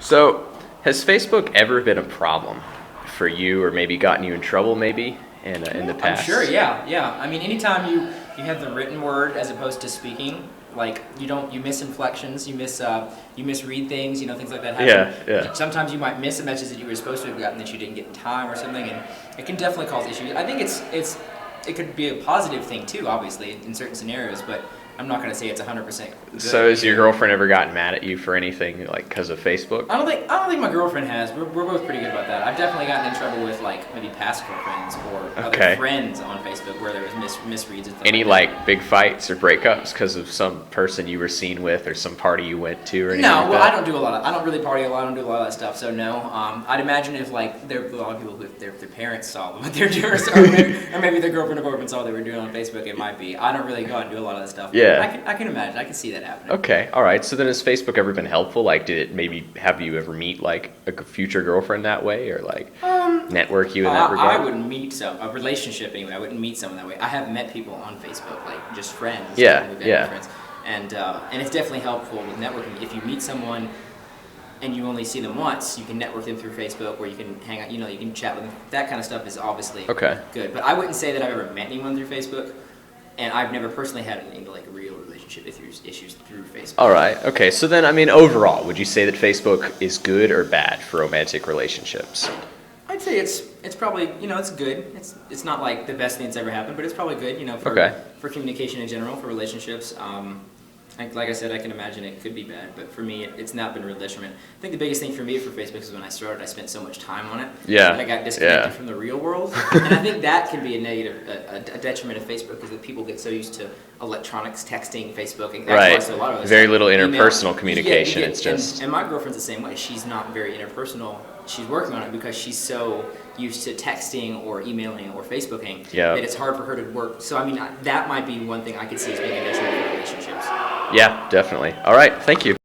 So, has Facebook ever been a problem for you, or maybe gotten you in trouble, maybe in the past? I'm sure, yeah. I mean, anytime you have the written word as opposed to speaking, like you miss inflections, you misread things, things like that happen. Yeah. Sometimes you might miss a message that you were supposed to have gotten that you didn't get in time or something, and it can definitely cause issues. I think it could be a positive thing too, obviously, in certain scenarios, but I'm not going to say it's 100% good. So, has your girlfriend ever gotten mad at you for anything, like because of Facebook? I don't think my girlfriend has. We're both pretty good about that. I've definitely gotten in trouble with like maybe past girlfriends or other friends on Facebook where there was misreads and stuff. Any like that. like big fights or breakups because of some person you were seen with or some party you went to or anything? No, like well, that? I don't really party a lot. I don't do a lot of that stuff. So no, I'd imagine if like there were a lot of people who if their parents saw what they were doing, or maybe their girlfriend or boyfriend saw what they were doing on Facebook, it might be. I don't really go out and do a lot of that stuff. Yeah. I can imagine. I can see that happening. Okay, all right. So then, has Facebook ever been helpful? Like, did it maybe have you ever meet like a future girlfriend that way, or like network you in that regard? I wouldn't meet a relationship anyway. I wouldn't meet someone that way. I have met people on Facebook, like just friends. Yeah. Friends. And it's definitely helpful with networking. If you meet someone and you only see them once, you can network them through Facebook, or you can hang out. You can chat with them. That kind of stuff is obviously good. But I wouldn't say that I've ever met anyone through Facebook. And I've never personally had any like real relationship issues through Facebook. All right. Okay. So then, I mean, overall, would you say that Facebook is good or bad for romantic relationships? I'd say it's probably it's good. It's not like the best thing that's ever happened, but it's probably good. For communication in general, for relationships. Like I said, I can imagine it could be bad, but for me, it's not been a real detriment. I think the biggest thing for me for Facebook is when I started, I spent so much time on it. Yeah. And I got disconnected from the real world. And I think that can be a detriment of Facebook, because that people get so used to electronics, texting, Facebook, and that a lot of very stuff. little interpersonal Email. communication. It's just and my girlfriend's the same way. She's not very interpersonal. She's working on it because she's so used to texting or emailing or Facebooking that it's hard for her to work. So I mean, that might be one thing I could see as being a detriment for relationships. Yeah, definitely. All right, thank you.